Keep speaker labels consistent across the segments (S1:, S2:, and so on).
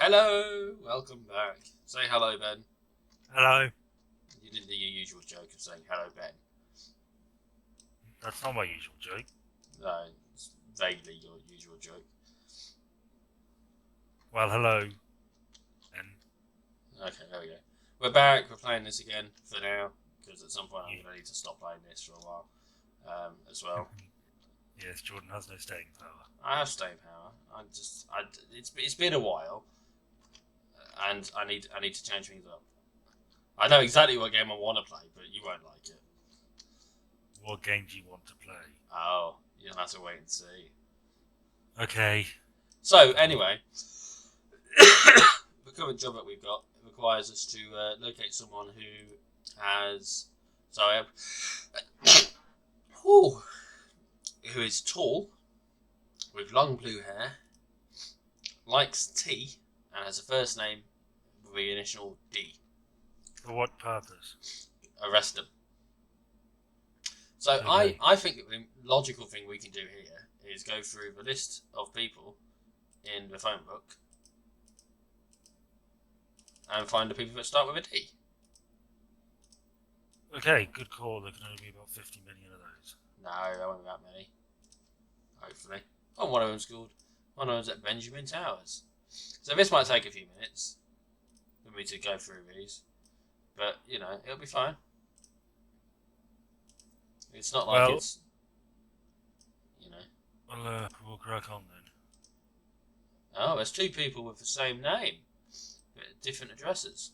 S1: Hello, welcome back. Say hello, Ben.
S2: Hello.
S1: You didn't do your usual joke of saying hello, Ben.
S2: That's not my usual joke.
S1: No, it's vaguely your usual joke.
S2: Well, hello. And
S1: Okay, there we go. We're back. We're playing this again for now because at some point I'm
S2: yeah.
S1: going to need to stop playing this for a while as well.
S2: Yes, Jordan has no staying power.
S1: I have staying power. It's been a while, and I need to change things up. I know exactly what game I want to play, but you won't like it.
S2: What game do you want to play?
S1: Oh, you'll have to wait and see.
S2: Okay.
S1: So anyway, the current job that we've got requires us to locate someone who has, sorry, who is tall, with long blue hair, likes tea, and has a first name with the initial D.
S2: For what purpose?
S1: Arrest them. So
S2: Okay.
S1: I think that the logical thing we can do here is go through the list of people in the phone book and find the people that start with a D.
S2: Okay, good call. There can only be about 50 million of those.
S1: No, there won't be that many. Hopefully. Oh, one of them's called. One of them's at Benjamin Towers. So this might take a few minutes for me to go through these, but you know it'll be fine. It's not like
S2: Well,
S1: it's, you know.
S2: we'll crack on then.
S1: Oh, there's two people with the same name, but different addresses.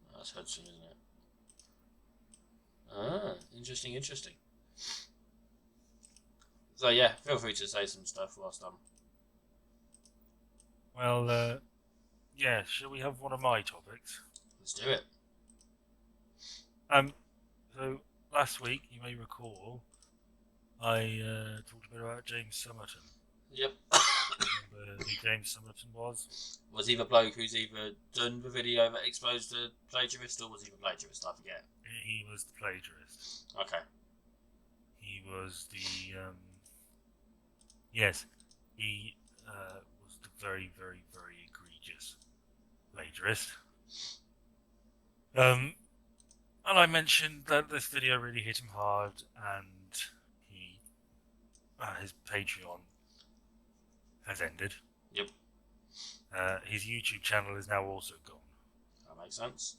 S1: Oh, that's Hudson, isn't it? Ah, interesting, interesting. So yeah, feel free to say some stuff whilst I'm.
S2: Well, yeah, shall we have one of my topics?
S1: Let's do it.
S2: So last week, you may recall, I talked a bit about James Summerton.
S1: Yep.
S2: Remember who James Summerton was?
S1: Was he the bloke who's either done the video that exposed the plagiarist, or was he the plagiarist? I forget.
S2: He was the plagiarist.
S1: Okay.
S2: He was the yes, he was the very, very, very egregious plagiarist. And I mentioned that this video really hit him hard, and he his Patreon has ended.
S1: Yep.
S2: His YouTube channel is now also gone.
S1: That makes sense.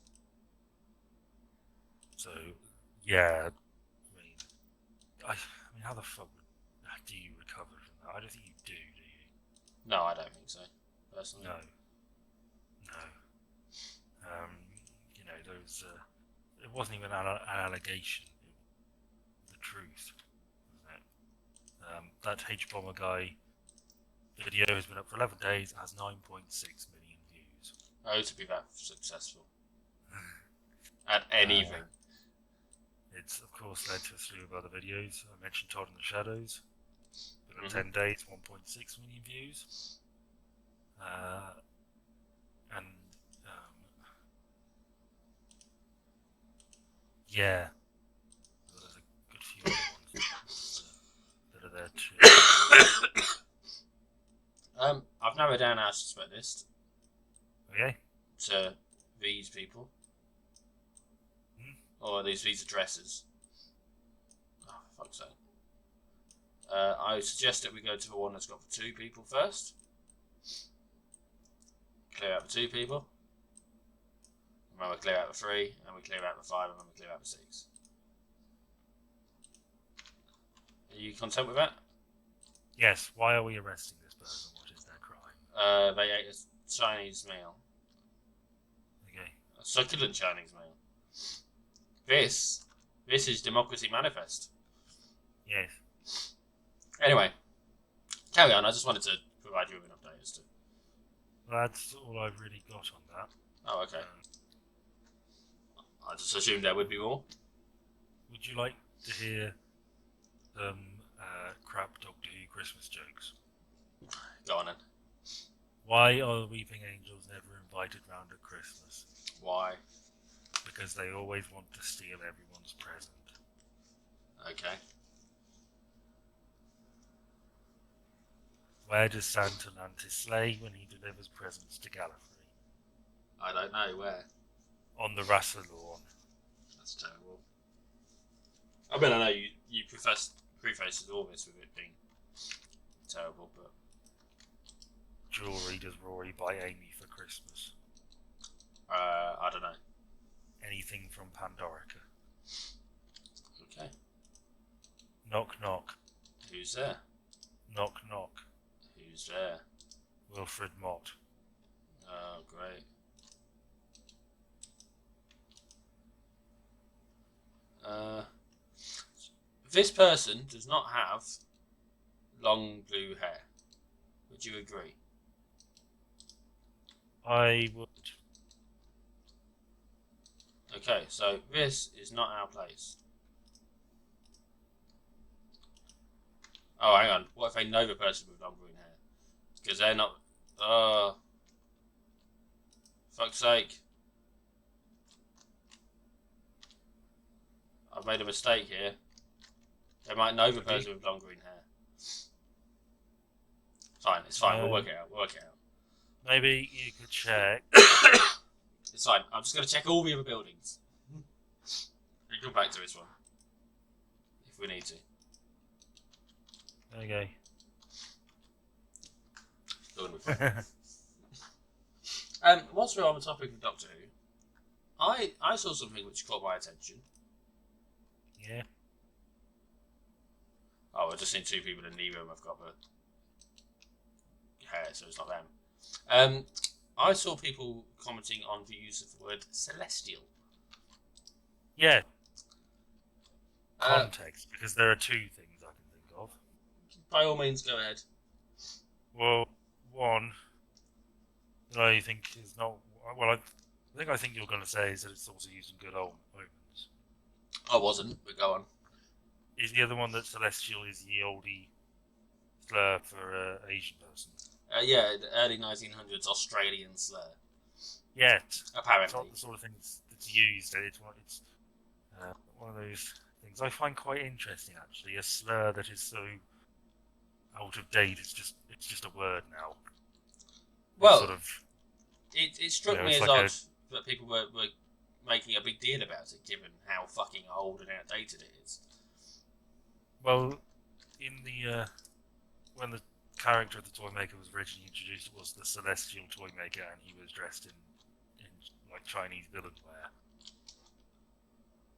S2: So yeah, I mean, how the fuck do you recover from that? I don't think you do you?
S1: No, I don't think so. Personally.
S2: No. You know, those. It wasn't even an allegation. It was the truth. Wasn't it? That H Bomber guy video has been up for 11 days and has 9.6 million views.
S1: Oh, to be that successful at anything.
S2: It's of course led to a slew of other videos. I mentioned Todd in the Shadows. Been up
S1: Mhm.
S2: 10 days, 1.6 million views. And yeah, there's a good few other ones that are there too.
S1: I've narrowed down our suspect list
S2: Okay.
S1: to these people, or these addresses. Oh, for fuck's sake. I suggest that we go to the one that's got the two people first. Clear out the two people. And then we clear out the three, and we clear out the five, and then we clear out the six. Are you content with that?
S2: Yes. Why are we arresting this person? What is their crime?
S1: They ate a Chinese meal.
S2: Okay.
S1: A succulent Chinese meal. This is Democracy Manifest.
S2: Yes.
S1: Anyway, carry on. I just wanted to provide you with an update as to.
S2: That's all I've really got on that.
S1: Oh, okay. I just assumed there would be more.
S2: Would you like to hear some crap Doctor Who Christmas jokes?
S1: Go on then.
S2: Why are the Weeping Angels never invited round at Christmas?
S1: Why?
S2: Because they always want to steal everyone's present.
S1: Okay.
S2: Where does Santa land his sleigh when he delivers presents to Gallifrey?
S1: I don't know where.
S2: On the Rassilon.
S1: That's terrible. I mean, I know you prefaces all this with it being terrible, but
S2: Jewelry does Rory buy Amy for Christmas?
S1: I don't know.
S2: Anything from Pandorica.
S1: Okay.
S2: Knock knock.
S1: Who's there?
S2: Knock knock.
S1: Who's there?
S2: Wilfred Mott.
S1: Oh, great. This person does not have long blue hair. Would you agree?
S2: I would.
S1: Okay, so this is not our place. Oh, hang on. What if they know the person with long green hair? Because they're not. Fuck's sake. I've made a mistake here. They might know the person with long green hair. Fine, it's fine. We'll work it out.
S2: Maybe you could check.
S1: It's fine. I'm just going to check all the other buildings. We can come back to this one if we need to.
S2: Okay.
S1: Going with fun. Whilst we're on the topic of Doctor Who, I saw something which caught my attention.
S2: Yeah.
S1: Oh, I've just seen two people and neither of them have got the hair, so it's not them. I saw people commenting on the use of the word celestial.
S2: Yeah. Context, because there are two things I can think of.
S1: By all means, go ahead.
S2: Well, one that I think is not. Well, I think you're going to say is that it's also used in good old omens.
S1: I wasn't, but go on.
S2: Is the other one that celestial is the oldie slur for Asian person?
S1: Yeah, the early 1900s Australian slur.
S2: Yeah,
S1: Apparently.
S2: it's not the sort of thing that's used. It's one of those things I find quite interesting, actually. A slur that is so out of date. It's just a word now.
S1: Well,
S2: sort of,
S1: it struck me as
S2: like
S1: odd that people were making a big deal about it, given how fucking old and outdated it is.
S2: Well, in the when the character of the Toymaker was originally introduced, it was the Celestial Toymaker, and he was dressed in like Chinese villain wear.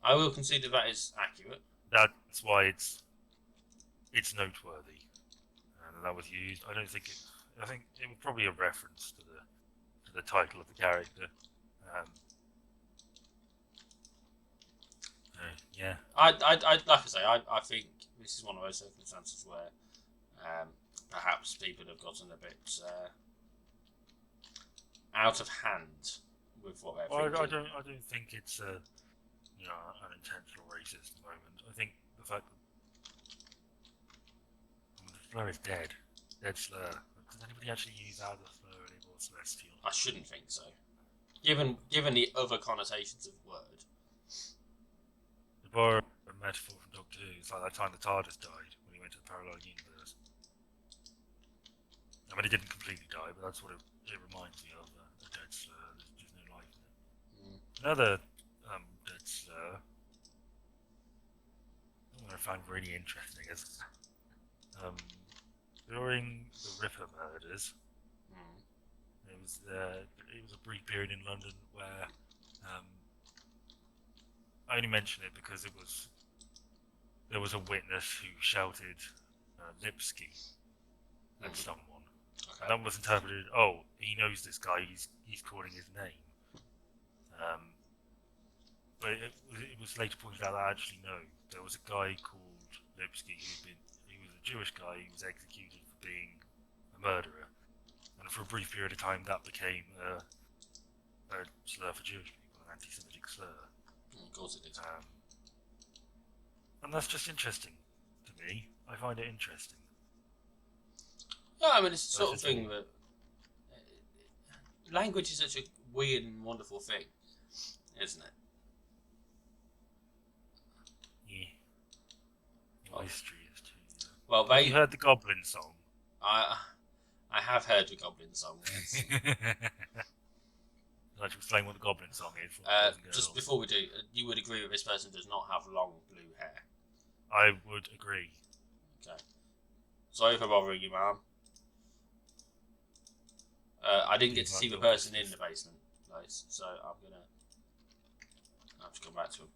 S1: I will concede that is accurate.
S2: That's why it's noteworthy, and that was used. I think it was probably a reference to the title of the character. Yeah.
S1: I like I say, I think this is one of those circumstances where perhaps people have gotten a bit out of hand with what they're thinking.
S2: I don't think it's an intentional racist moment. I think the fact that the slur is dead slur. Does anybody actually use that as a slur anymore? Celestial.
S1: I shouldn't think so. Given the other connotations of the word.
S2: To borrow a metaphor from Doctor Who, it's like that time the TARDIS died when he went to the parallel universe. I mean, it didn't completely die, but that's what it reminds me of, a dead slur. There's no life in it. Another dead slur, I find really interesting is during the Ripper murders, it was a brief period in London where I only mention it because there was a witness who shouted Lipsky at someone.
S1: Okay.
S2: And that was interpreted, oh, he knows this guy, he's calling his name. But it was later pointed out that actually no, there was a guy called Lipsky he was a Jewish guy who was executed for being a murderer. And for a brief period of time that became a slur for Jewish people, an anti-Semitic slur.
S1: Of course it is.
S2: And that's just interesting to me. I find it interesting.
S1: Yeah, I mean, it's the sort of thing that language is such a weird and wonderful thing, isn't it?
S2: Yeah. History is too.
S1: Well,
S2: Have you heard the Goblin song?
S1: I have heard the Goblin song. Yes.
S2: I'd like to explain what the Goblin song is for boys and girls.
S1: Just before we do, you would agree that this person does not have long blue hair.
S2: I would agree.
S1: Okay. Sorry for bothering you, ma'am. I didn't get to see the person in the basement, guys, so I'm gonna have to come back to him.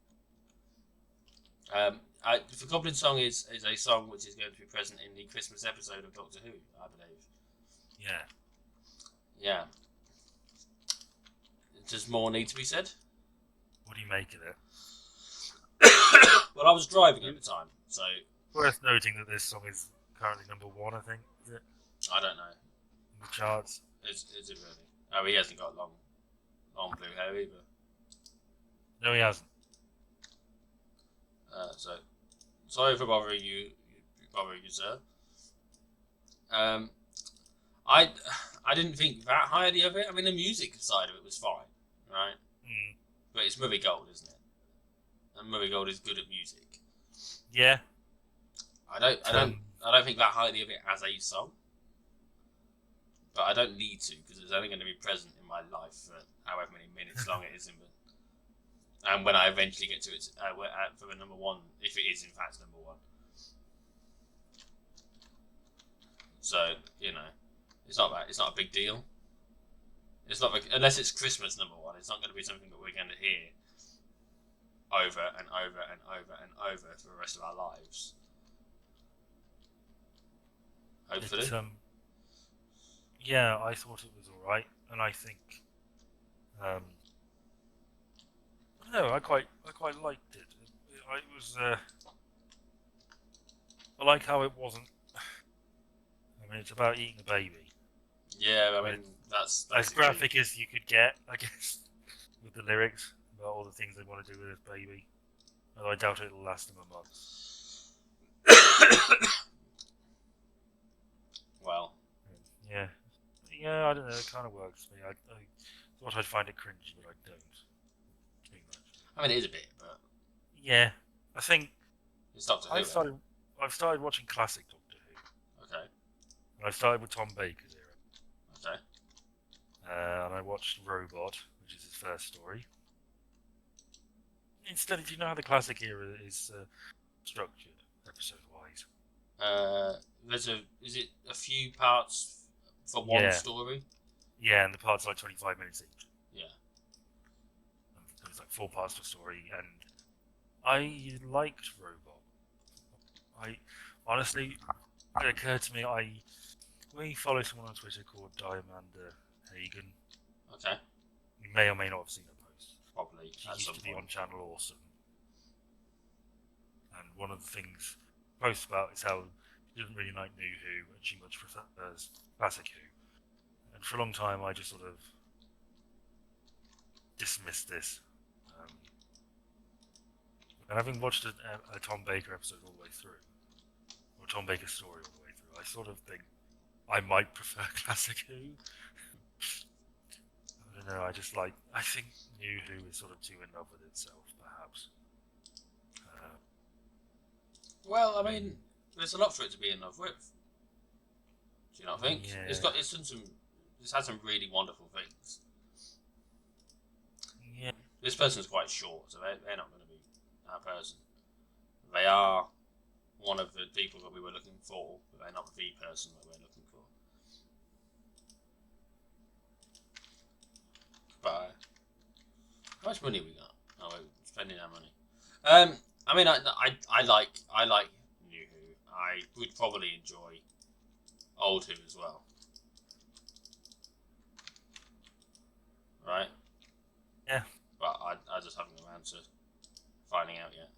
S1: The Goblin song is a song which is going to be present in the Christmas episode of Doctor Who, I believe.
S2: Yeah.
S1: Yeah. Does more need to be said?
S2: What do you make of it?
S1: Well, I was driving at the time, so
S2: Worth noting that this song is currently number 1, I think. Is it?
S1: I don't know.
S2: In the charts.
S1: Is it really? Oh, he hasn't got long blue hair either.
S2: No, he hasn't.
S1: So sorry for bothering you, sir. I didn't think that highly of it. I mean, the music side of it was fine, right?
S2: Mm.
S1: But it's Murray Gold, isn't it? And Murray Gold is good at music.
S2: Yeah.
S1: I don't think that highly of it as a song. But I don't need to, because it's only going to be present in my life for however many minutes long it is. And when I eventually get to it for the number 1, if it is in fact number 1. So, it's not a big deal. It's not unless it's Christmas number 1. It's not going to be something that we're going to hear over and over and over and over for the rest of our lives. Hopefully.
S2: Yeah, I thought it was alright, and I think, I don't know, I quite liked it. It was, I like how it wasn't. I mean, it's about eating a baby.
S1: Yeah, I mean, that's
S2: as graphic as you could get, I guess, with the lyrics about all the things they want to do with this baby. Although I doubt it'll last them a month.
S1: Well.
S2: Yeah, I don't know. It kind of works for me. I thought I'd find it cringy, but I don't. Too much.
S1: I mean, it is a bit, but
S2: yeah, I think
S1: it's Doctor Who.
S2: I've started watching classic Doctor Who.
S1: Okay.
S2: And I started with Tom Baker's era.
S1: Okay.
S2: And I watched Robot, which is his first story. Instead, do you know how the classic era is structured, episode-wise?
S1: Is it a few parts for one story?
S2: Yeah, and the parts are like 25 minutes each.
S1: Yeah.
S2: There's like 4 parts to a story, and I liked Robot. I honestly, it occurred to me, we follow someone on Twitter called Diamanda Hagen.
S1: Okay.
S2: You may or may not have seen her post.
S1: Probably.
S2: She used to be on Channel Awesome. And one of the things she posts about is how she doesn't really like New Who, and she much prefers Classic Who. And for a long time, I just sort of dismissed this. And having watched a Tom Baker episode all the way through, or Tom Baker story all the way through, I sort of think I might prefer Classic Who. I don't know, I think New Who is sort of too in love with itself, perhaps.
S1: Well, I mean, there's a lot for it to be in love with. Do you not think?
S2: Yeah.
S1: It's had some really wonderful things.
S2: Yeah.
S1: This person's quite short, so they're not going to be that person. They are one of the people that we were looking for, but they're not the person that we're looking for. Goodbye. How much money we got? Oh, we're spending our money. I mean, I like New Who. I would probably enjoy Old Who as well. Right?
S2: Yeah.
S1: But I just haven't got around to finding out yet.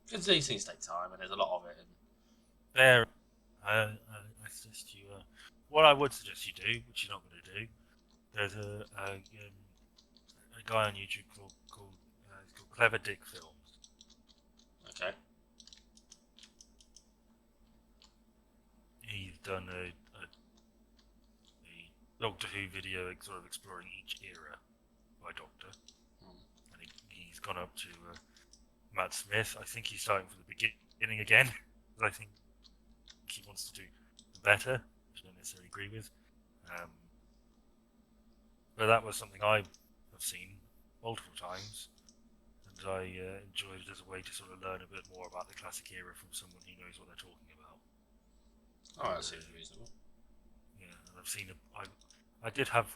S1: Because these things take time, and there's a lot of it.
S2: There, I suggest you. What I would suggest you do, which you're not going to do, there's a guy on YouTube called Clever Dick Films.
S1: Okay.
S2: He's done a Doctor Who video sort of exploring each era by Doctor. And he's gone up to Matt Smith. I think he's starting from the beginning again. I think he wants to do the better, which I don't necessarily agree with. But that was something I have seen multiple times, and I enjoyed it as a way to sort of learn a bit more about the classic era from someone who knows what they're talking about.
S1: Oh, that seems reasonable.
S2: Yeah, and I've seen I did have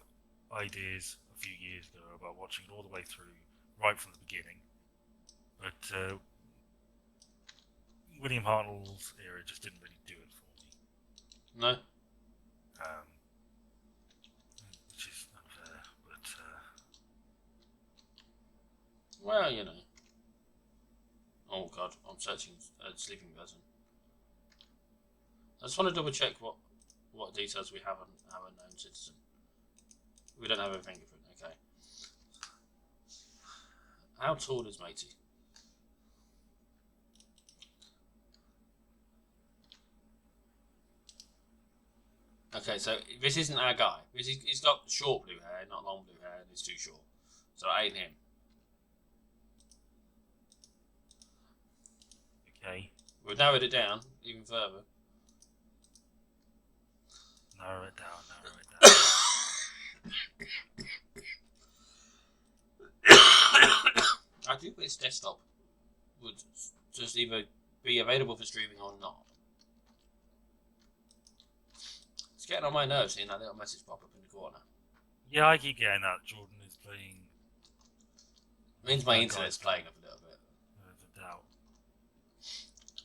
S2: ideas a few years ago about watching it all the way through, right from the beginning, but William Hartnell's era just didn't really do it for me.
S1: No.
S2: Which is unfair, but
S1: Well, you know. Oh god, I'm searching Sleeping Person. I just want to double check what details we have on our known citizen. We don't have a fingerprint, okay. How tall is Matey? Okay, so this isn't our guy. He's got short blue hair, not long blue hair, and he's too short. So it ain't him.
S2: okay,
S1: We've narrowed it down even further.
S2: narrow it down.
S1: I do wish desktop would just either be available for streaming or not. It's getting on my nerves seeing that little message pop up in the corner.
S2: Yeah, I keep getting that. Jordan is playing.
S1: It means my internet's playing up a little bit.
S2: There's a doubt.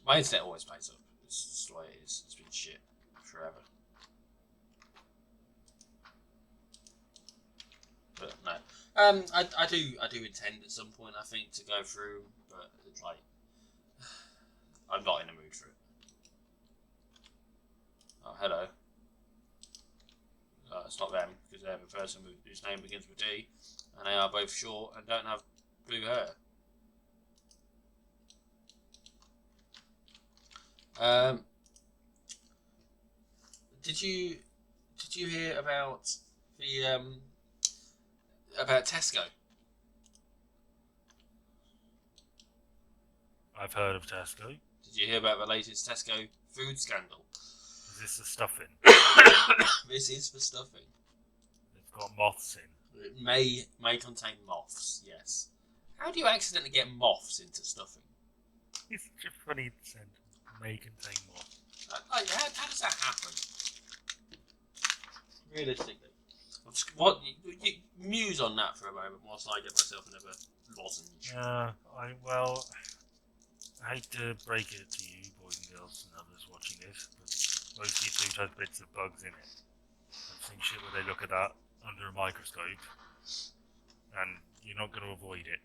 S1: My internet always plays up. It's just the way it is. It's been shit forever. But no. I do intend at some point, I think, to go through, but it's like I'm not in the mood for it. Oh, hello. It's not them, because they have a person whose name begins with D, and they are both short and don't have blue hair. Did you hear about the about Tesco?
S2: I've heard of Tesco.
S1: Did you hear about the latest Tesco food scandal?
S2: Is this the stuffing?
S1: This is for stuffing.
S2: It's got moths in.
S1: It may contain moths. Yes. How do you accidentally get moths into stuffing?
S2: It's such a funny sentence. May contain moths.
S1: How does that happen? Realistically. What you muse on that for a moment whilst I get myself another lozenge.
S2: I hate to break it to you, boys and girls and others watching this, but most YouTube has bits of bugs in it. I've seen shit where they look at that under a microscope, and you're not going to avoid it.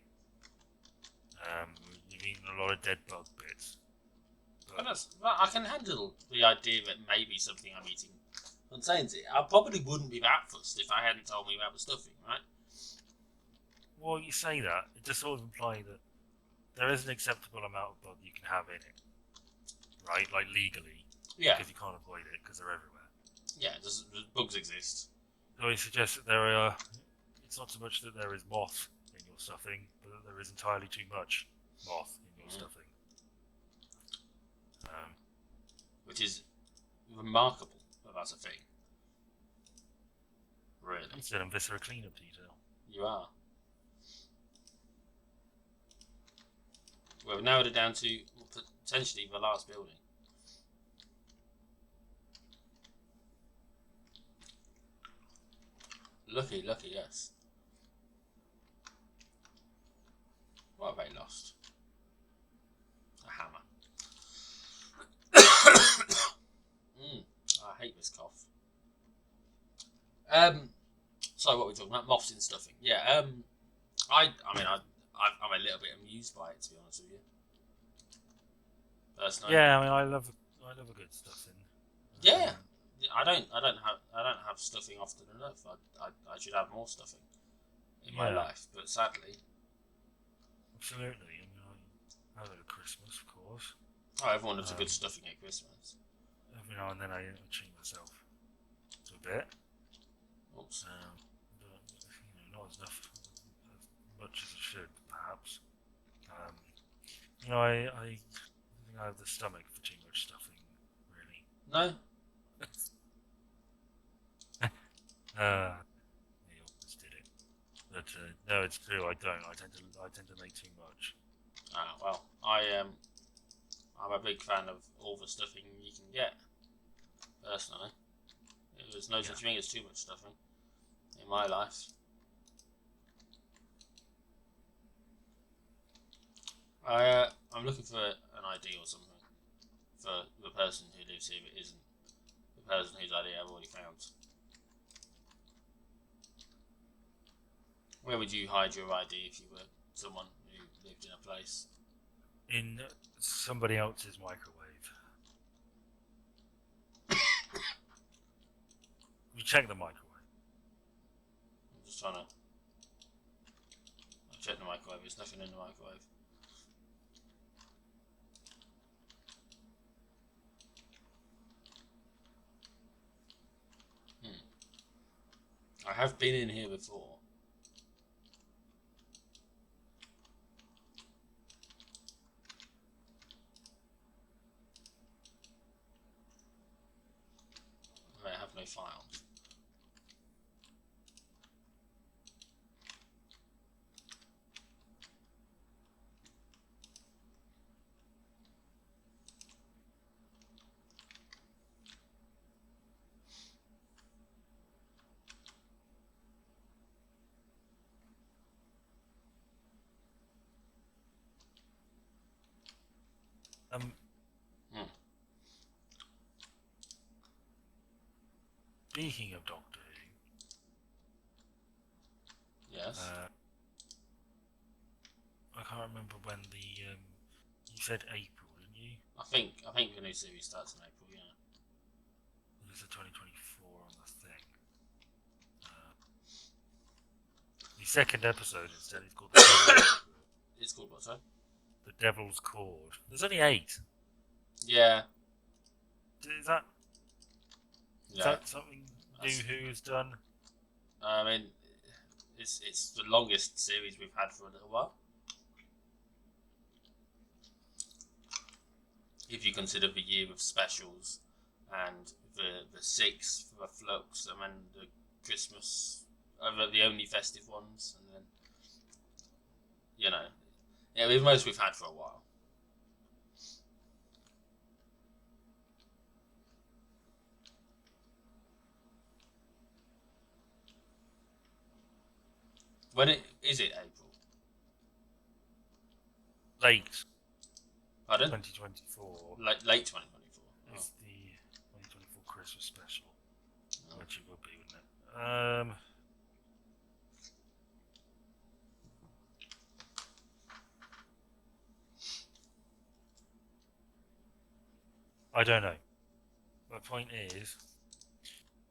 S2: You've eaten a lot of dead bug bits.
S1: But I can handle the idea that maybe something I'm eating contains it. I probably wouldn't be that fussed if I hadn't told me about the stuffing, right?
S2: Well, you say that, it just sort of implies that there is an acceptable amount of bug you can have in it, right? Like legally,
S1: Yeah.
S2: because you can't avoid it because they're everywhere.
S1: Yeah, bugs exist.
S2: So it suggests that there are. It's not so much that there is moth in your stuffing, but that there is entirely too much moth in your stuffing.
S1: Which is remarkable that that's a thing. Really.
S2: It's an viscera cleanup detail.
S1: You are. Well, we've narrowed it down to potentially the last building. Lucky, yes. What have they lost? A hammer. I hate this cough. So what are we talking about? Moths in stuffing. Yeah. I'm a little bit amused by it, to be honest with you. Personally.
S2: Yeah, I mean, I love a good stuffing.
S1: Yeah. I don't have stuffing often enough. I should have more stuffing in my life, but sadly.
S2: Absolutely. I mean, I have it at Christmas, of course.
S1: Oh, everyone loves a good stuffing at Christmas.
S2: Every now and then I treat myself to a bit.
S1: Oops.
S2: But, not as much as I should, perhaps. I think I have the stomach for too much stuffing, really.
S1: No?
S2: He almost did it. But no, it's true. I don't. I tend to make too much.
S1: Ah, well, I'm a big fan of all the stuffing you can get. Personally, there's no such thing as too much stuffing in my life. I'm looking for an ID or something for the person who lives here that isn't the person whose ID I've already found. Where would you hide your ID if you were someone who lived in a place?
S2: In somebody else's microwave. You check the microwave.
S1: I'm just trying to check the microwave. There's nothing in the microwave. I have been in here before. I have no files.
S2: Speaking of Doctor Who,
S1: Yes.
S2: I can't remember when the you said April, didn't you?
S1: I think the new series starts in April. Yeah.
S2: There's a 2024 on the thing. The second episode instead is called
S1: It's called what, sorry?
S2: The Devil's Cord. There's only 8.
S1: Yeah.
S2: Is that
S1: Yeah.
S2: that something New Who has done?
S1: I mean, it's the longest series we've had for a little while. If you consider the year of specials and the 6 for the Flux and then the Christmas, the only festive ones, and then the most we've had for a while. When is it April?
S2: Late.
S1: Pardon?
S2: 2024.
S1: Late 2024.
S2: It's the 2024 Christmas special. Which it would be, wouldn't it? I don't know. My point is,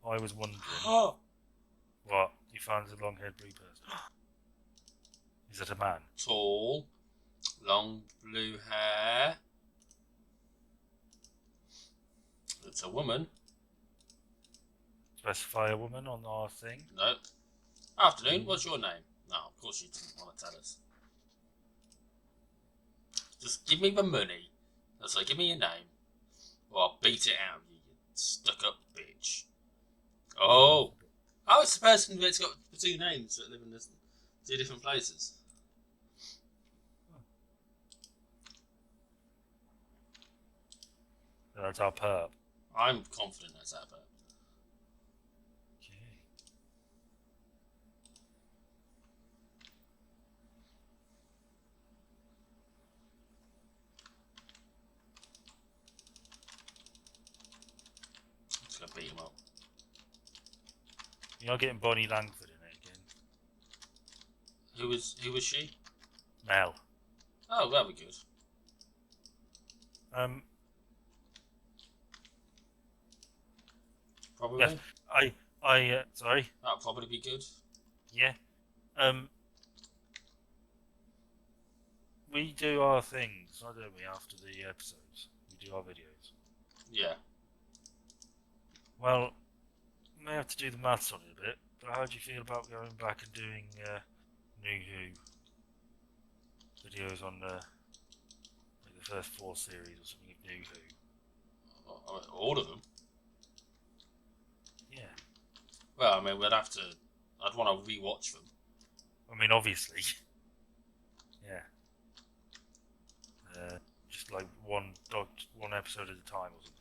S2: I was wondering. What? You found a long-haired blue person? Is it a man?
S1: Tall, long blue hair. It's a woman.
S2: Specify a woman on our thing?
S1: No. Afternoon, what's your name? No, of course you didn't want to tell us. Just give me the money. That's like, give me your name. Or I'll beat it out of you, you stuck up bitch. Oh, it's the person that's got the 2 names that live in 2 different places.
S2: That's our perp.
S1: I'm confident that's that, but
S2: Okay.
S1: I'm just gonna beat him up.
S2: You're getting Bonnie Langford in it again.
S1: Who was she?
S2: Mel.
S1: Oh, that'd be good. Probably.
S2: Yeah, sorry.
S1: That'd probably be good.
S2: Yeah. We do our things, don't we, after the episodes? We do our videos.
S1: Yeah.
S2: Well, we may have to do the maths on it a bit, but how do you feel about going back and doing New Who videos on the first 4 series or something of New Who?
S1: All of them.
S2: Yeah.
S1: Well, I mean, we'd have to. I'd want to rewatch them.
S2: I mean, obviously. Yeah. Just like one episode at a time or something.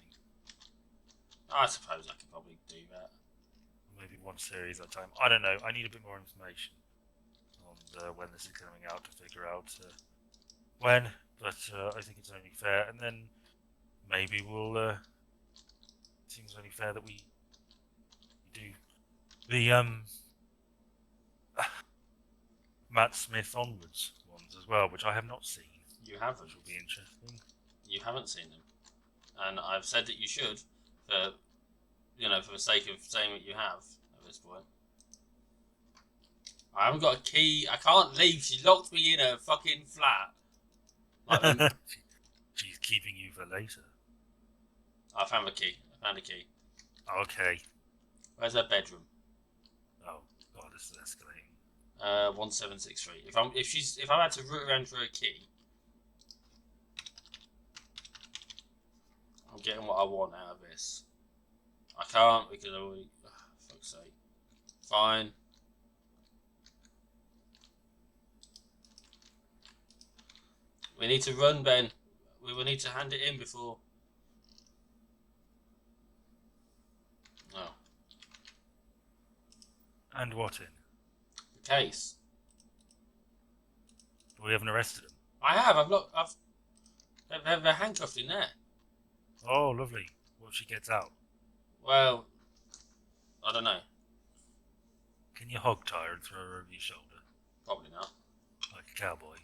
S1: I suppose I could probably do that.
S2: Maybe one series at a time. I don't know. I need a bit more information on when this is coming out to figure out when. But I think it's only fair. And then maybe we'll. It seems only fair that we do the Matt Smith onwards ones as well, which I have not seen.
S1: You haven't.
S2: Which will be interesting.
S1: You haven't seen them, and I've said that you should, for for the sake of saying what you have at this point. I haven't got a key. I can't leave. She locked me in a fucking flat. Like,
S2: She's keeping you for later.
S1: I found a key.
S2: Okay.
S1: Where's her bedroom?
S2: Oh god, this is escalating.
S1: 1763. If I had to root around for a key, I'm getting what I want out of this. I can't because I already. Fuck's sake. Fine. We need to run, Ben. We will need to hand it in before. Oh.
S2: And what in?
S1: The case.
S2: We haven't arrested him.
S1: I have. They're handcuffed in there.
S2: Oh, lovely. What if she gets out?
S1: Well, I don't know.
S2: Can you hog tie her and throw her over your shoulder?
S1: Probably not.
S2: Like a cowboy.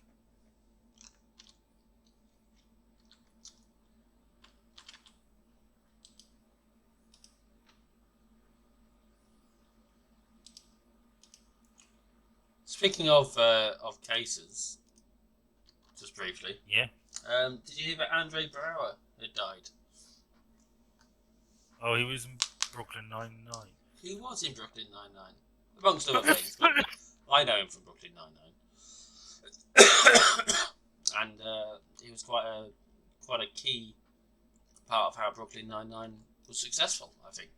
S1: Speaking of cases, just briefly.
S2: Yeah.
S1: Did you hear that Andre Braugher had died?
S2: Oh, he was in Brooklyn Nine-Nine.
S1: He was in Brooklyn Nine-Nine, amongst other things. But I know him from Brooklyn Nine-Nine, and he was quite a key part of how Brooklyn Nine-Nine was successful. I think.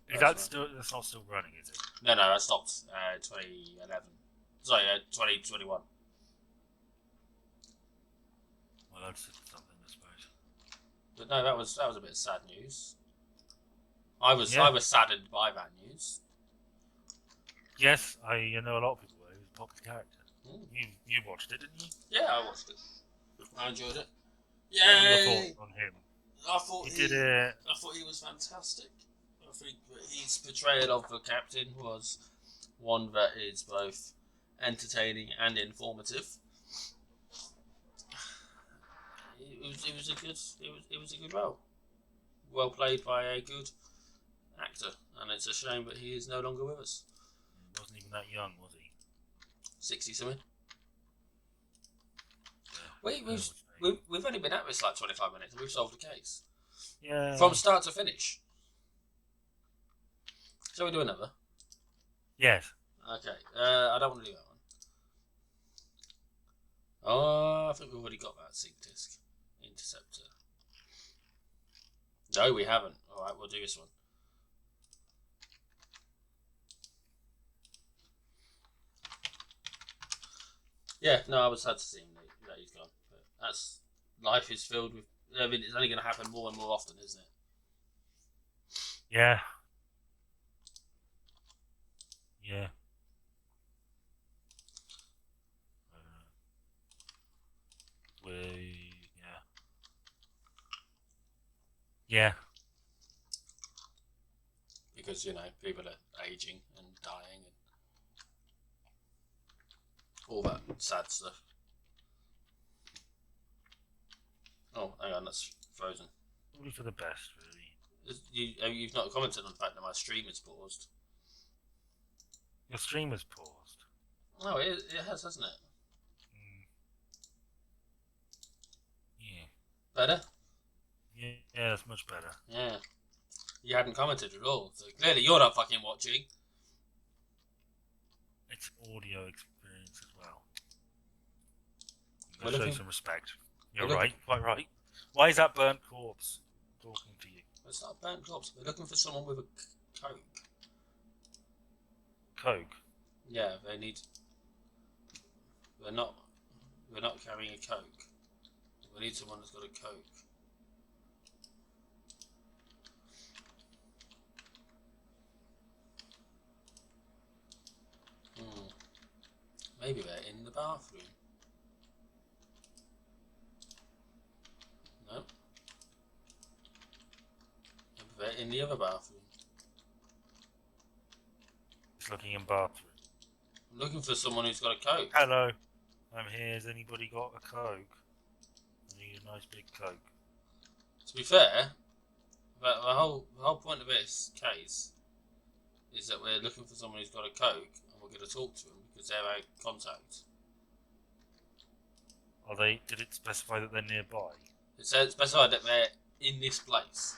S2: Is that still? That's not still running, is it?
S1: No, that stopped 2011. Sorry, 2021.
S2: Well, that's something, I suppose.
S1: But no, that was a bit of sad news. I was saddened by that news.
S2: Yes, I know a lot of people were. He was a popular character.
S1: Mm.
S2: You watched it, didn't you?
S1: Yeah, I watched it. I enjoyed it.
S2: What were your
S1: Yay!
S2: thoughts on him?
S1: I thought he was fantastic. I think that his portrayal of the captain was one that is both entertaining and informative. It was a good role. Well played by a good actor, and it's a shame that he is no longer with us.
S2: He wasn't even that young, was he?
S1: 60 something.
S2: Yeah,
S1: We've only been at this like 25 minutes and we've solved the case.
S2: Yeah.
S1: From start to finish. Shall we do another?
S2: Yes.
S1: Okay. I don't want to do that one. Oh, I think we've already got that sync disk. Interceptor. No, we haven't. Alright, we'll do this one. Yeah, no, I was sad to see him that he's gone. But that's life is filled with. I mean, it's only going to happen more and more often, isn't it?
S2: Yeah. Yeah. Yeah.
S1: Because people are aging and dying and all that sad stuff. Oh, hang on, that's frozen.
S2: Probably for the best, really.
S1: You've not commented on the fact that my stream is paused.
S2: Your stream is paused.
S1: Oh, it has, hasn't it?
S2: Yeah.
S1: Better?
S2: Yeah, that's much better.
S1: Yeah. You hadn't commented at all, so clearly you're not fucking watching.
S2: It's audio experience as well.
S1: We're
S2: Show
S1: looking-
S2: some respect. You're
S1: we're
S2: right, quite right. Why is that burnt corpse talking to you?
S1: It's not a burnt corpse. We're looking for someone with a coke.
S2: coke.
S1: Yeah, they need. We're not carrying a coke. We need someone who's got a coke. Maybe they're in the bathroom. No. Maybe they're in the other bathroom.
S2: He's looking in bathroom.
S1: I'm looking for someone who's got a coke.
S2: Hello, I'm here. Has anybody got a coke? I need a nice big coke.
S1: To be fair, the whole point of this case is that we're looking for someone who's got a coke, and we're going to talk to them because they're our contact.
S2: Are they? Did it specify that they're nearby?
S1: It says specified that they're in this place,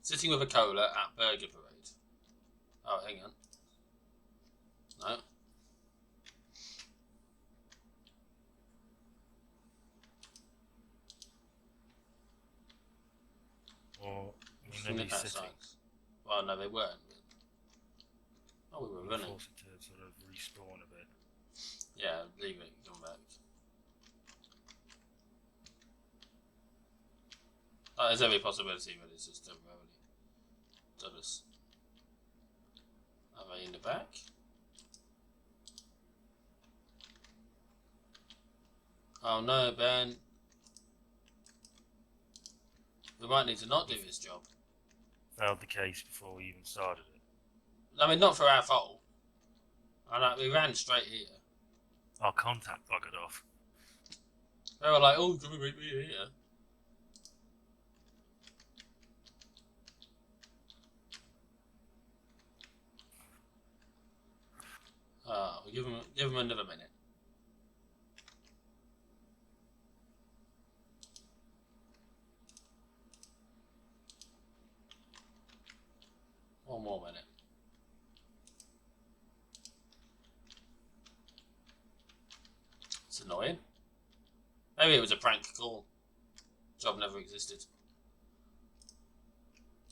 S1: sitting with a cola at Burger Parade. Oh, hang on. No.
S2: Or
S1: From the
S2: maybe sitting.
S1: sites. Well, no, they weren't. Oh, we were running.
S2: Force it to sort of respawn a bit.
S1: Yeah, leave it. Come back. Oh, there's every possibility, but it's just temporarily done us. Are they in the back? Oh no, Ben. We might need to not do this job.
S2: Failed the case before we even started it.
S1: I mean, not for our fault. I know, we ran straight here.
S2: Our contact buggered off.
S1: They were like, oh, can we meet me here? We'll give them another minute. One more minute. It's annoying. Maybe it was a prank call. Job never existed.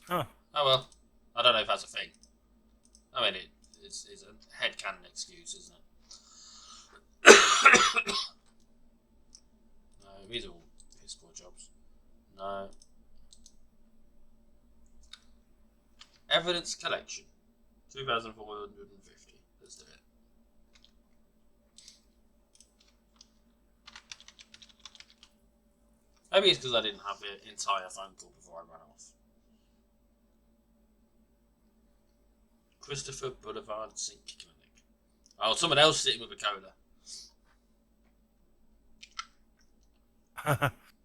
S2: Huh.
S1: Oh well. I don't know if that's a thing. I mean, it's a headcanon excuse, isn't it? No, these are all piss poor jobs. No. Evidence collection. 2,450. Let's do it. Maybe it's because I didn't have the entire phone call before I ran off. Christopher Boulevard Sink Clinic. Oh, someone else sitting with a cola.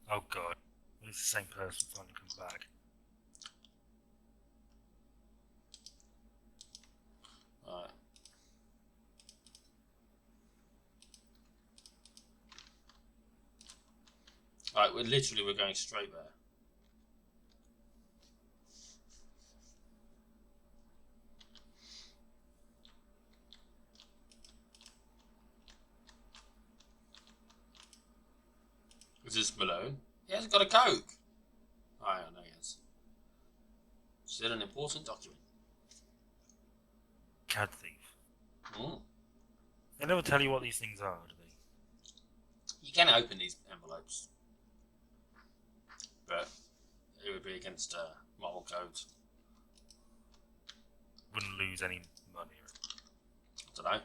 S2: Oh god. It's the same person finally comes back.
S1: Alright. Alright, we're going straight there. Is this Malone? He hasn't got a coke. I don't know, yes. Still an important document.
S2: Cad thief.
S1: Mm.
S2: They never tell you what these things are, do they?
S1: You can open these envelopes, but it would be against moral codes.
S2: Wouldn't lose any money.
S1: I don't know.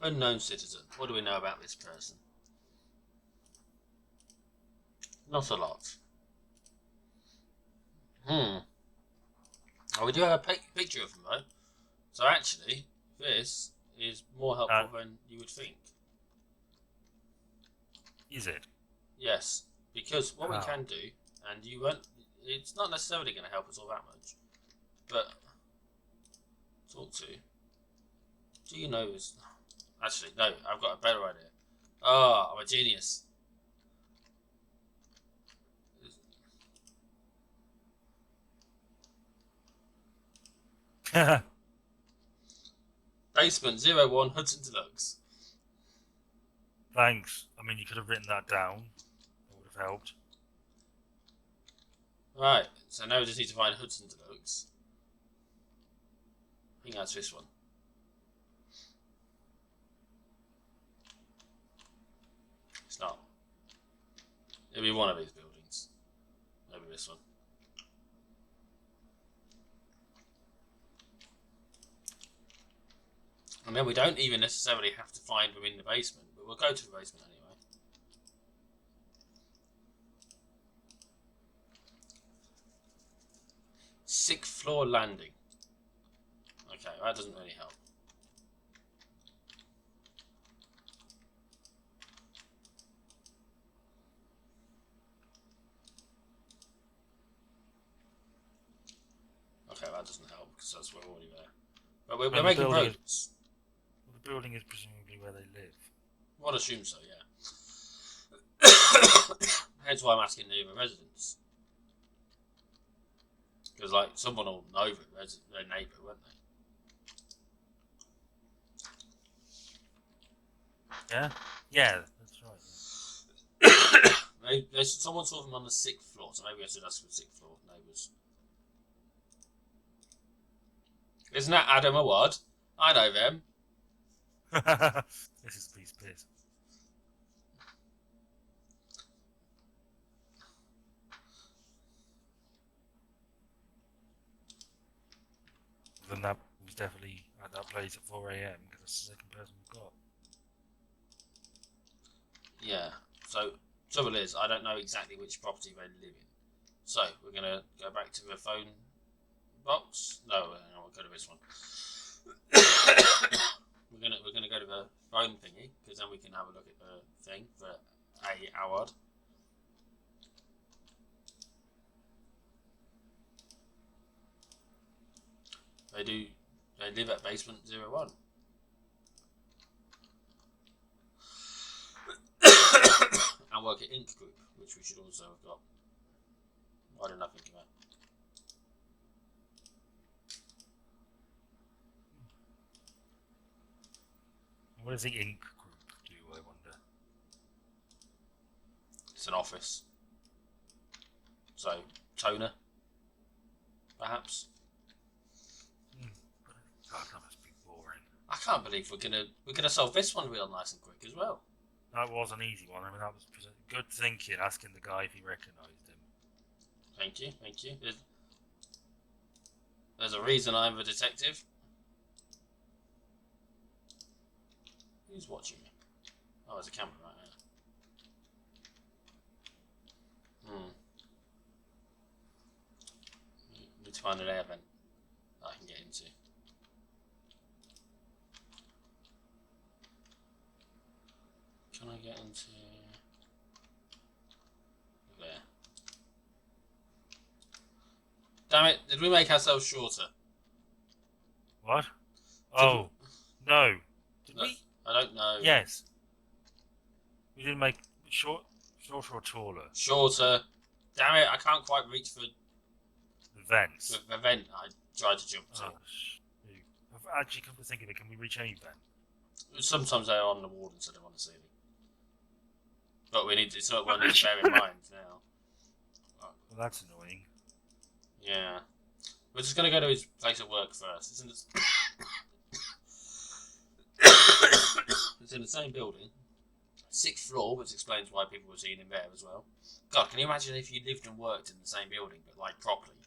S1: Unknown citizen. What do we know about this person? Not a lot. Oh, we do have a picture of him though. So actually, this is more helpful than you would think.
S2: Is it?
S1: Yes, because what we can do, and you won't, it's not necessarily going to help us all that much, but talk to. Do you know this? Actually, no, I've got a better idea. Oh, I'm a genius. Basement 01 Hudson Deluxe.
S2: Thanks. I mean, you could have written that down. I would have have helped.
S1: Right, so now we just need to find Hudson Deluxe. I think that's this one. It's not. It'll be one of these buildings. Maybe this one. And then we don't even necessarily have to find them in the basement, but we'll go to the basement anyway. Sixth floor landing. Okay, that doesn't really help. Okay, that doesn't help because that's we're already there. But we're making roads.
S2: The building is presumably where they live.
S1: Well, I'd assume so, yeah. Hence why I'm asking the other residents. Because, like, someone will know their neighbour, won't they?
S2: Yeah? Yeah, that's right.
S1: There's someone saw them on the 6th floor, so maybe I should ask for 6th floor neighbours. Isn't that Adam Awad? I know them.
S2: This is Peace Piss. Then that was definitely at that place at 4 AM because that's the second person we've got.
S1: Yeah, so trouble is, I don't know exactly which property they live in. So, we're going to go back to the phone box. No, we'll go to this one. we're gonna go to the phone thingy, because then we can have a look at the thing for A. Awad. They live at basement 01. And work at Ink Group, which we should also have got. Why didn't I think of that?
S2: What does the Ink Group do, I wonder?
S1: It's an office. So, toner, perhaps.
S2: God, that must be boring.
S1: I can't believe we're gonna solve this one real nice and quick as well.
S2: That was an easy one. I mean, that was good thinking, asking the guy if he recognised him.
S1: Thank you, thank you. There's a reason I'm a detective. Who's watching me? Oh, there's a camera right there. Need to find an air vent that I can get into. Can I get into there? Damn it, did we make ourselves shorter?
S2: What? Oh, no. Did
S1: No,
S2: we?
S1: I don't know.
S2: Yes. We didn't make shorter or taller.
S1: Shorter. Damn it, I can't quite reach for
S2: The vents.
S1: the vent I tried to jump to.
S2: Oh, shoot. I've actually come to think of it. Can we reach any vent?
S1: Sometimes they're on the wall instead of on the ceiling. But it's not one to bear in mind now.
S2: Well, that's annoying.
S1: Yeah. We're just going to go to his place of work first. It's in it's in the same building. 6th floor, which explains why people were seen him there as well. God, can you imagine if you lived and worked in the same building, but like properly?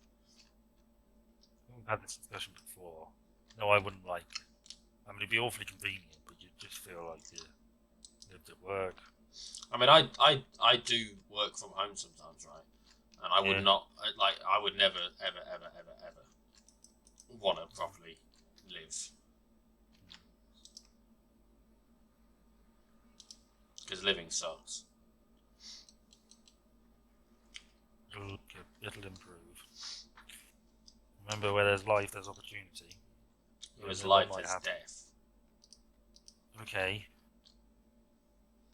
S2: We've had this discussion before. No, I wouldn't like it. I mean, it'd be awfully convenient, but you'd just feel like you lived at work.
S1: I mean, I do work from home sometimes, right? And I would not, I would never, ever want to properly live. Because living sucks.
S2: It'll improve. Remember, where there's life, there's opportunity.
S1: There's life, there's death.
S2: Okay.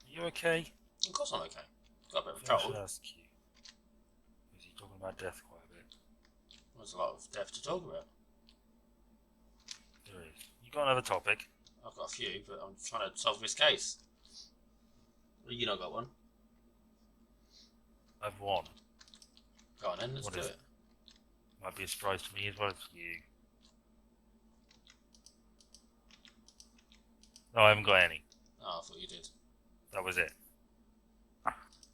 S2: Are you okay?
S1: Of course I'm okay. Got a bit of
S2: I
S1: trouble.
S2: should ask you. Because you're talking about death quite a bit.
S1: There's a lot of death to talk about.
S2: There is. You got another topic?
S1: I've got a few, but I'm trying to solve this case. You not got one?
S2: I've won.
S1: Go on then, let's
S2: What
S1: do
S2: is
S1: it.
S2: Might be a surprise to me as well as you. No, I haven't got any.
S1: Oh, I thought you did.
S2: That was it.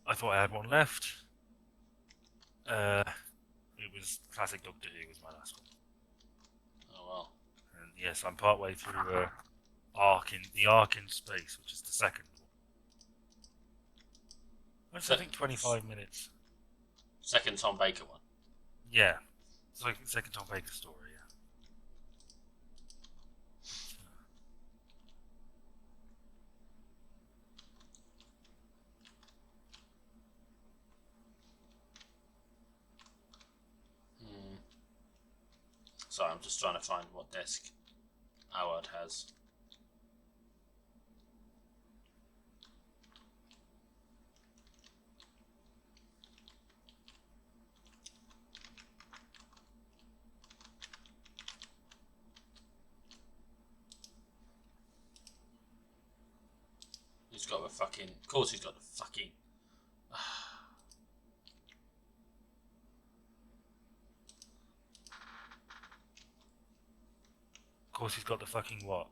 S2: I thought I had one left. It was Classic Doctor Who was my last one.
S1: Oh well.
S2: And yes, I'm partway through the Ark in Space, which is the second one. That's, I think 25 minutes.
S1: Second Tom Baker one.
S2: Yeah. It's like the second Tom Baker story, yeah.
S1: Sorry, I'm just trying to find what desk Howard has. He's got a fucking... Of course he's got the fucking...
S2: Of course he's got the fucking what?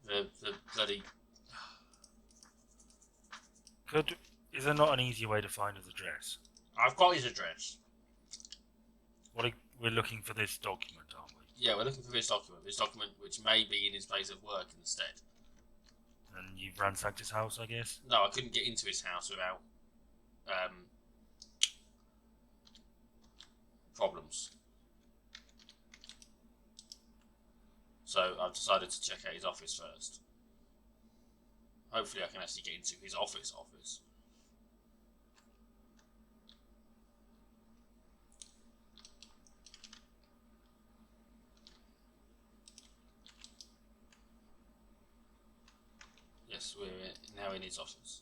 S1: The bloody...
S2: Is there not an easier way to find his address?
S1: I've got his address.
S2: We're looking for this document, aren't we?
S1: Yeah, we're looking for this document which may be in his place of work instead.
S2: And you've ransacked his house, I guess?
S1: No, I couldn't get into his house without problems. So I've decided to check out his office first. Hopefully I can actually get into his office. Yes, we're now in his office.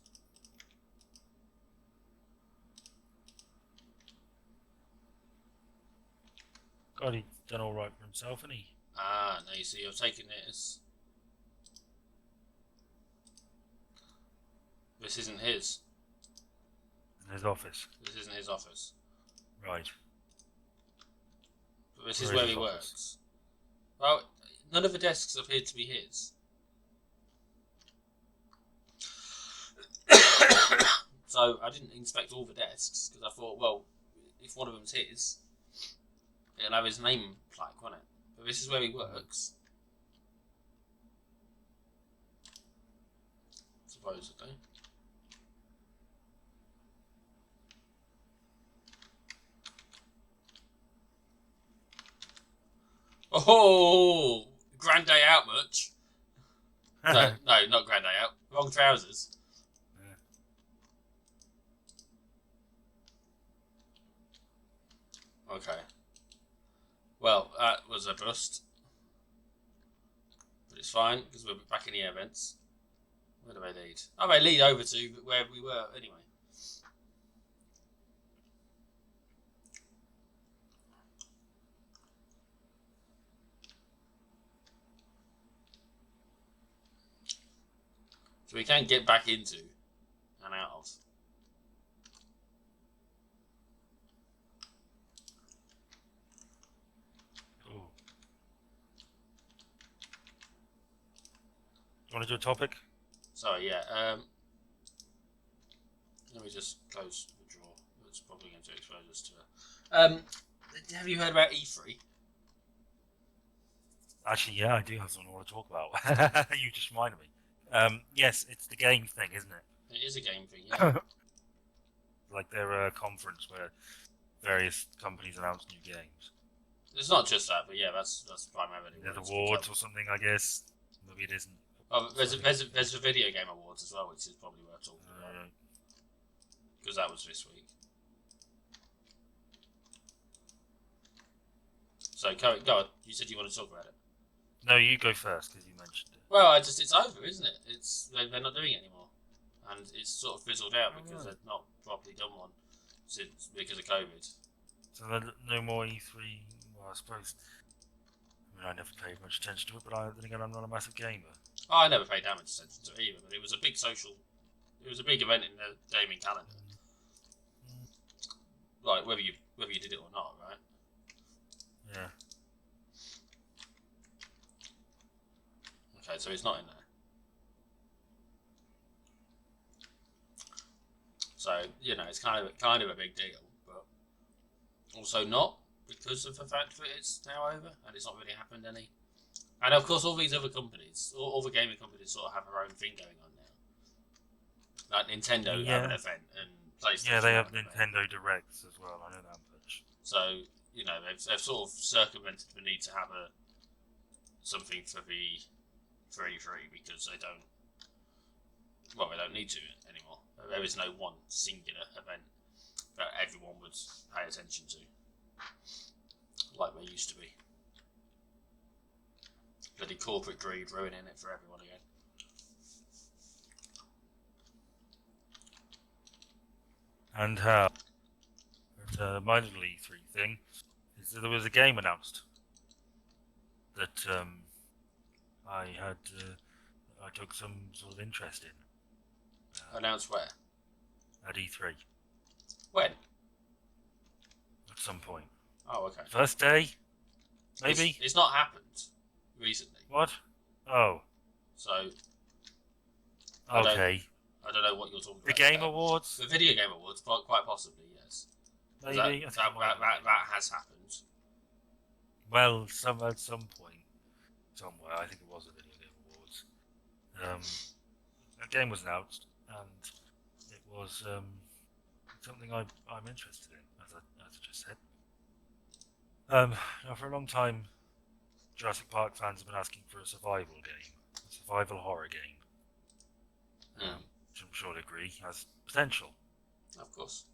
S2: God, he's done all right for himself, hasn't he?
S1: Ah, now you see, you're taking it as... This isn't his.
S2: In his office.
S1: This isn't his office.
S2: Right.
S1: But this is where he works. Well, none of the desks appear to be his. So I didn't inspect all the desks, because I thought, well, if one of them's his, it'll have his name plaque, won't it? But this is where he works. Supposedly. Oh, grand day out much? No, not grand day out. Wrong trousers. Yeah. Okay. Well, that was a bust. But it's fine, because we're back in the air vents. Where do they lead? Oh, they lead over to where we were anyway. So we can get back into and out of.
S2: Ooh. Do you want to do a topic?
S1: Sorry, yeah. Let me just close the drawer. It's probably going to expose us to have you heard about E3?
S2: Actually, yeah, I do have something I want to talk about. You just reminded me. Yes, it's the game thing, isn't it?
S1: It is a game thing, yeah.
S2: Like their conference where various companies announce new games.
S1: It's not just that, but yeah, that's primarily.
S2: There's awards or something, I guess. Maybe it isn't.
S1: Oh, there's a video game awards as well, which is probably worth talking about, because that was this week. So go on. You said you want to talk about it.
S2: No, you go first because you mentioned it.
S1: Well, it's over, isn't it? They're not doing it anymore, and it's sort of fizzled out because they've not properly done one because of COVID.
S2: So no more E3. Well, I suppose. I never paid much attention to it, but then again, I'm not a massive gamer.
S1: Oh, I never paid that much attention to it either, but it was a big event in the gaming calendar. like whether you did it or not, right?
S2: Yeah.
S1: Okay, so it's not in there. So it's kind of a big deal, but also not because of the fact that it's now over and it's not really happened any. And of course, all these other companies, all the gaming companies, sort of have their own thing going on now. Like Nintendo have an event and PlayStation.
S2: Yeah, they have
S1: an
S2: Nintendo
S1: event.
S2: Directs as well. I know that much.
S1: So they've sort of circumvented the need to have something for E3 because they don't need to anymore. There is no one singular event that everyone would pay attention to, like there used to be. Bloody corporate greed ruining it for everyone again.
S2: And how? My little E3 thing is that there was a game announced that I took some sort of interest in.
S1: Announced where?
S2: At E3.
S1: When?
S2: At some point.
S1: Oh, okay.
S2: First day? Maybe?
S1: It's not happened recently.
S2: What? Oh.
S1: So.
S2: Okay.
S1: I don't know what you're talking about.
S2: The Game Awards?
S1: The Video Game Awards, quite possibly, yes.
S2: Maybe.
S1: That has happened.
S2: Well, at some point, somewhere, I think it was the Video Game Awards. A game was announced, and it was something I'm interested in, as I just said. Now, for a long time, Jurassic Park fans have been asking for a survival game, a survival horror game. Which I'm sure they agree has potential.
S1: Of course.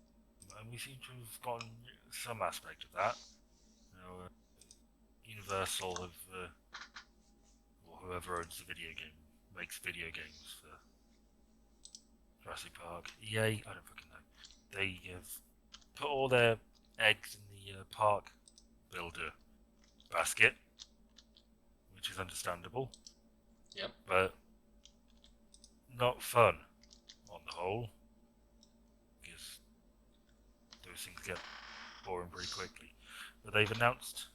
S2: And we seem to have gotten some aspect of that. Universal have, or whoever owns the video game, makes video games for Jurassic Park. EA? I don't fucking know. They have put all their eggs in the park builder basket, which is understandable.
S1: Yep.
S2: But not fun on the whole, because those things get boring pretty quickly. But they've announced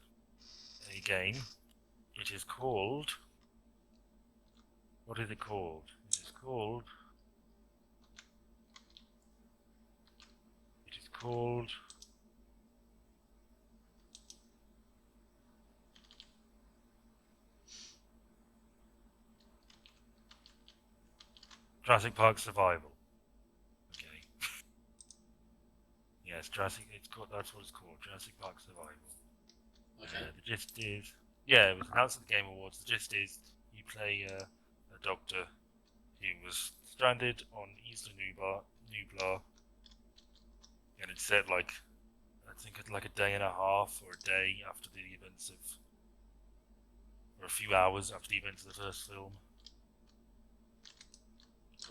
S2: a game. It is called... What is it called? It is called... Jurassic Park Survival. Okay. Yes, that's what it's called, Jurassic Park Survival.
S1: Okay.
S2: The gist is... Yeah, it was announced at the Game Awards. The gist is you play a doctor who was stranded on Isla Nublar, and it's set I think it's like a day and a half or a day after the events of... or a few hours after the events of the first film.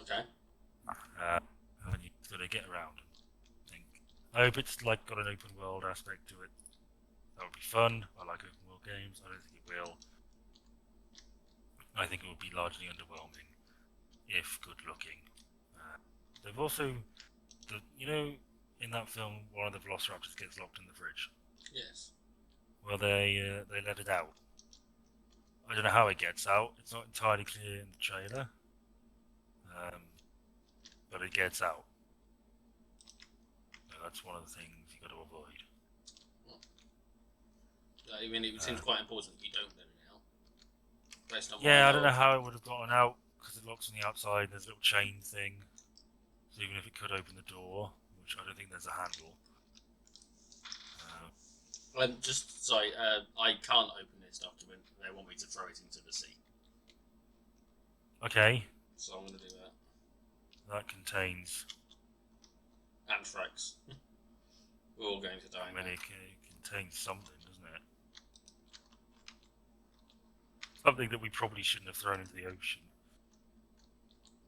S1: Okay.
S2: And you've got to get around and think. I hope it's got an open world aspect to it. That would be fun. I like open world games. I don't think it will. I think it would be largely underwhelming, if good looking. They've also, in that film, one of the Velociraptors gets locked in the fridge.
S1: Yes.
S2: Well, they let it out. I don't know how it gets out. It's not entirely clear in the trailer. But it gets out. So that's one of the things you got to avoid.
S1: I mean, it seems quite important that you don't let it out. Based on
S2: I don't know how it would have gotten out because it locks on the outside. There's a little chain thing, so even if it could open the door, which I don't think there's a handle.
S1: I can't open this document. They want me to throw it into the sea.
S2: Okay.
S1: So I'm going to do that.
S2: That contains...
S1: Anthrax. We're all going to die.
S2: I mean, it contains something, doesn't it? Something that we probably shouldn't have thrown into the ocean.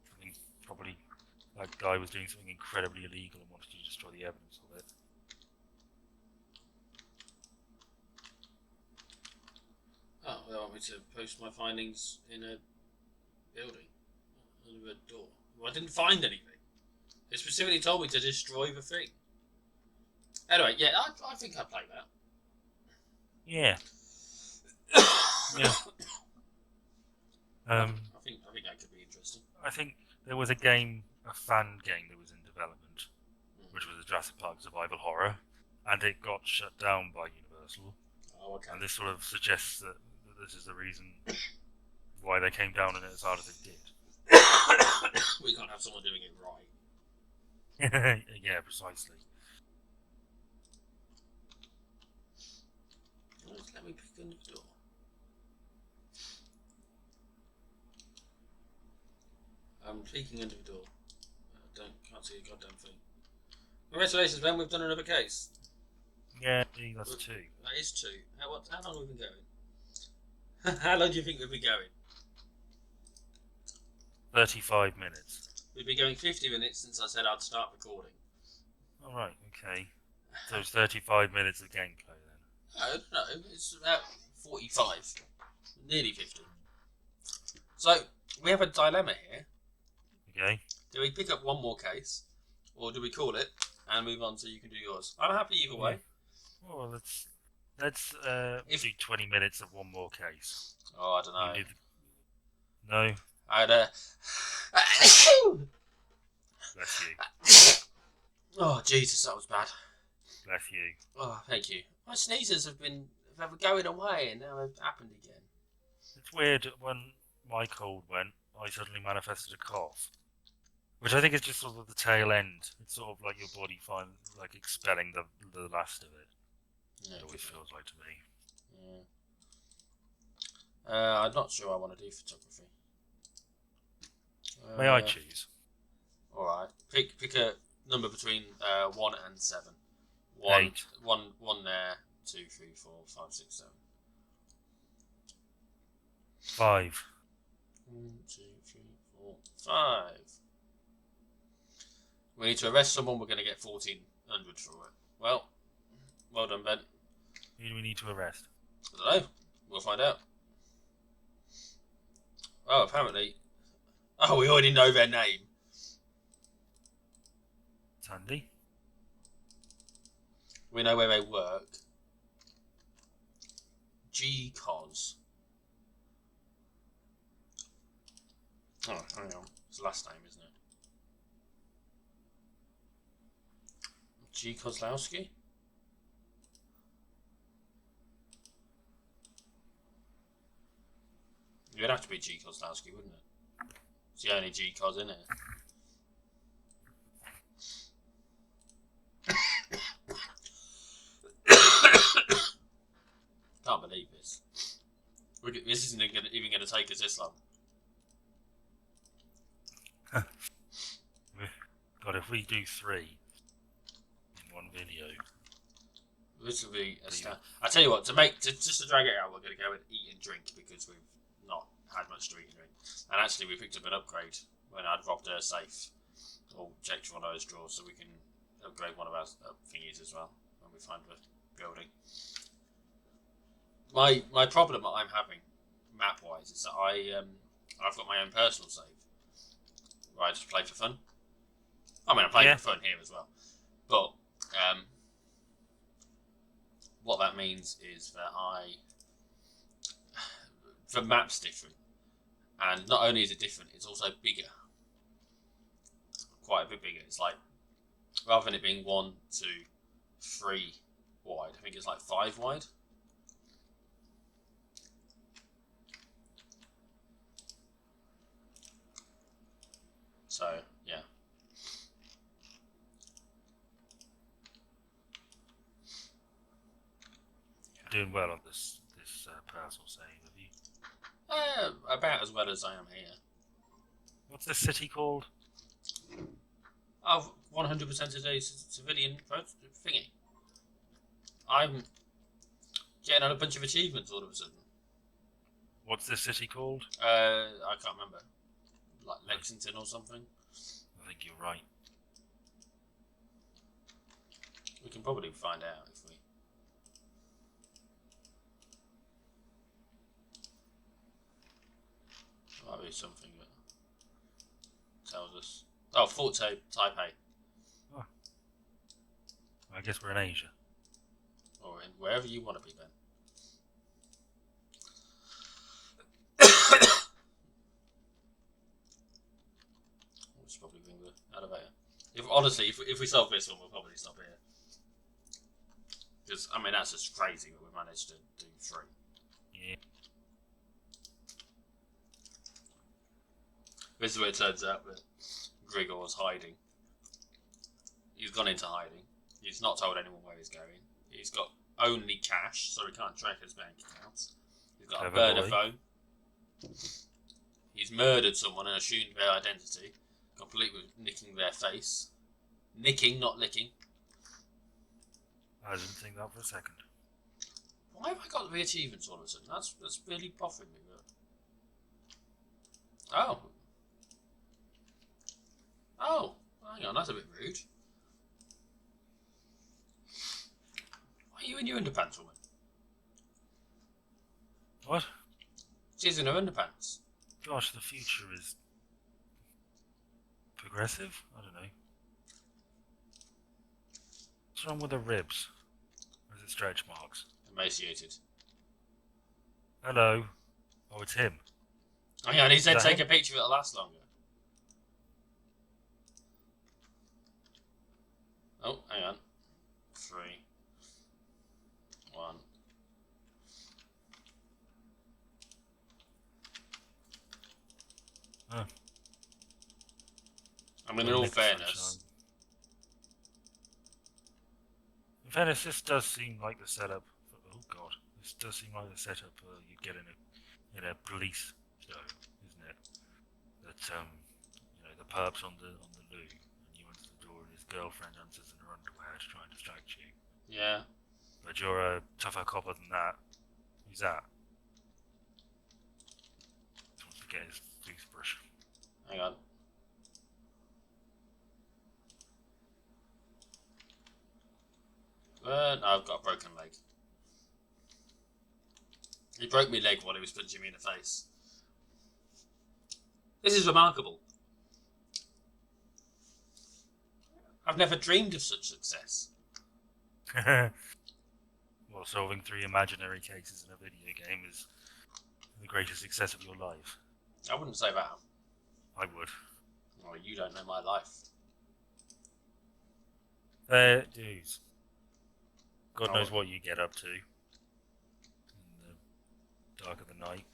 S2: I think probably that guy was doing something incredibly illegal and wanted to destroy the evidence of it.
S1: Oh, they want me to post my findings in a building. Under a door. Well, I didn't find anything. They specifically told me to destroy the thing. Anyway, yeah, I think I'd play that.
S2: Yeah. Yeah.
S1: I think that could be interesting.
S2: I think there was a fan game that was in development, which was a Jurassic Park survival horror, and it got shut down by Universal.
S1: Oh, okay.
S2: And this sort of suggests that this is the reason why they came down on it as hard as they did.
S1: We can't have someone doing it right.
S2: Yeah, precisely.
S1: Let me pick a new door. I'm peeking into the door. Can't see a goddamn thing. Congratulations, Ben. We've done another case.
S2: Yeah, that's 2.
S1: That is 2. How long have we been going? How long do you think we've been going?
S2: 35 minutes.
S1: We've been going 50 minutes since I said I'd start recording.
S2: Alright, okay. So it's 35 minutes of gameplay then.
S1: I don't know. It's about 45. Nearly 50. So, we have a dilemma here.
S2: Okay.
S1: Do we pick up one more case, or do we call it and move on so you can do yours? I'm happy either way.
S2: Well, let's do 20 minutes of one more case.
S1: Oh, I don't know.
S2: No?
S1: I'd
S2: Bless you.
S1: Oh, Jesus, that was bad.
S2: Bless you.
S1: Oh, thank you. My sneezes have been going away and now they've happened again.
S2: It's weird, when my cold went, I suddenly manifested a cough. Which I think is just sort of the tail end. It's sort of like your body expelling the last of it.
S1: Yeah,
S2: it always feels like to me.
S1: Yeah. I'm not sure I want to do photography.
S2: May I choose?
S1: Alright. Pick a number between 1 and 7.
S2: 8.
S1: 1 there, 2, 3, 4, 5, 6, 7.
S2: 5.
S1: 1, 2, 3, 4, 5. We need to arrest someone, we're going to get 1400 for it. Well done, Ben.
S2: Who do we need to arrest?
S1: I don't know. We'll find out. Oh, apparently. Oh, we already know their name.
S2: Sandy?
S1: We know where they work. G-Cos. Oh, hang on. It's the last name, isn't it? G. Kozlowski? It would have to be G. Kozlowski, wouldn't it? It's the only G. Cos in it. Can't believe this. This isn't even going to take us this long.
S2: God, if we do 3 in one video,
S1: this will be a start. I tell you what, just to drag it out, we're going to go and eat and drink because we've not had much to eat and drink. And actually, we picked up an upgrade when I'd robbed her safe or checked one of those drawers, so we can upgrade one of our thingies as well when we find the building. My problem that I'm having map wise is that I've got my own personal save where I just play for fun. I mean, I'm playing for fun here as well, but what that means is that the map's different, and not only is it different, it's also bigger, quite a bit bigger. It's like, rather than it being 1, 2, 3 wide, I think it's like 5 wide. So yeah.
S2: Doing well on this personal save, have you?
S1: About as well as I am here.
S2: What's this city called?
S1: I've 100% today civilian thingy. I'm getting a bunch of achievements all of a sudden.
S2: What's this city called?
S1: I can't remember. Like Lexington or something.
S2: I think you're right.
S1: We can probably find out if we. Might be something that tells us. Oh, Fort Taipei.
S2: Oh. guess we're in Asia.
S1: Or in wherever you want to be, Ben. Let's probably ring the elevator. Honestly, if we solve this one, we'll probably stop here. Because, I mean, that's just crazy that we managed to do 3.
S2: Yeah.
S1: This is where it turns out that Grigor's hiding. He's gone into hiding. He's not told anyone where he's going. He's got only cash, so he can't track his bank accounts. He's got a burner phone. He's murdered someone and assumed their identity, complete with nicking their face. Nicking, not licking.
S2: I didn't think that for a second.
S1: Why have I got the achievements all of a sudden? That's really bothering me. Oh. Oh, hang on, that's a bit rude. Why are you in your underpants, woman?
S2: What?
S1: She's in her underpants.
S2: Gosh, the future is progressive? I don't know. What's wrong with her ribs? Or is it stretch marks?
S1: Emaciated.
S2: Hello. Oh, it's him.
S1: Hang on, he said take a picture, it'll last longer. Oh, hang on. 3, 1.
S2: Huh.
S1: I mean, in all fairness.
S2: In fairness, this does seem like the setup. Oh God, this does seem like the setup you get in a police show, isn't it? That you know, the perp's on the loo, and you answer the door, and his girlfriend answers in her underwear to try and distract you.
S1: Yeah.
S2: But you're a tougher copper than that. Who's that? He wants to get his toothbrush.
S1: Hang on. No, I've got a broken leg. He broke my leg while he was punching me in the face. This is remarkable. I've never dreamed of such success.
S2: Well, solving 3 imaginary cases in a video game is the greatest success of your life.
S1: I wouldn't say that.
S2: I would.
S1: Well, you don't know my life.
S2: Dudes. God knows what you get up to in the dark of the night.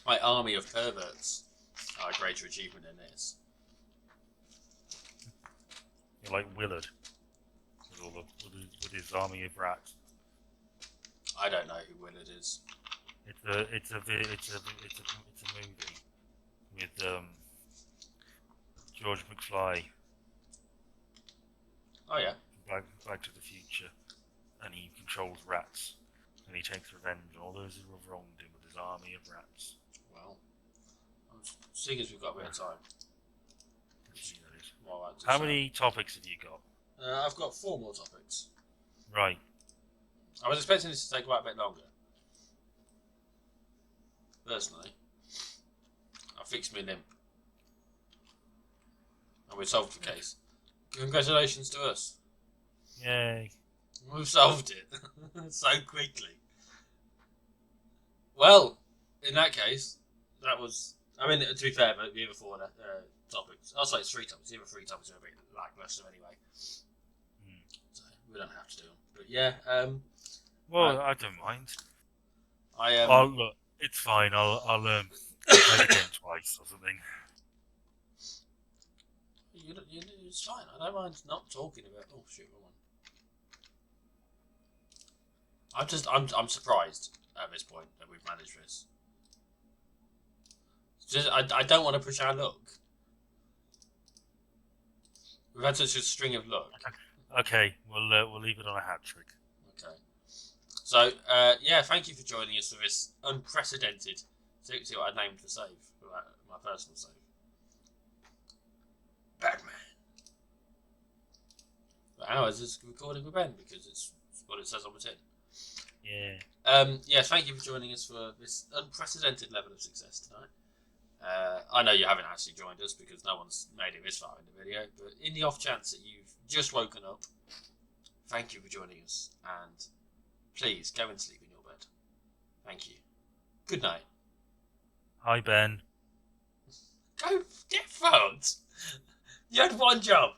S1: My army of perverts are a greater achievement than this.
S2: You're like Willard with his army of rats.
S1: I don't know who Willard is.
S2: It's a movie with George McFly.
S1: Oh yeah.
S2: Back to the Future, and he controls rats, and he takes revenge on all those who have wronged him with his army of rats.
S1: Well, seeing as we've got a bit of time.
S2: How many topics have you got?
S1: I've got 4 more topics.
S2: Right.
S1: I was expecting this to take quite a bit longer. Personally, I fixed my limp, and we solved the case. Congratulations to us.
S2: Yay.
S1: We've solved it so quickly. Well, in that case, that was... I mean, to be fair, but the other 4 topics... I'll say it's 3 topics. The other 3 topics are a bit lacklustre anyway. So we don't have to do them. But yeah,
S2: well, I don't mind.
S1: Oh,
S2: look, it's fine. I'll play it again twice or something.
S1: It's fine. I don't mind not talking about... Oh, shoot, wrong one. I'm surprised at this point that we've managed this. I don't want to push our luck. We've had such a string of luck.
S2: Okay, we'll leave it on a hat trick.
S1: Okay. So, yeah, thank you for joining us for this unprecedented... See what I named for save, for my personal save. Batman. But ours is recording with Ben because it's what it says on the tin.
S2: Yeah.
S1: Yeah, thank you for joining us for this unprecedented level of success tonight. I know you haven't actually joined us because no one's made it this far in the video, but in the off chance that you've just woken up, thank you for joining us, and please go and sleep in your bed. Thank you. Good night.
S2: Hi, Ben.
S1: Go get fucked. You had one job.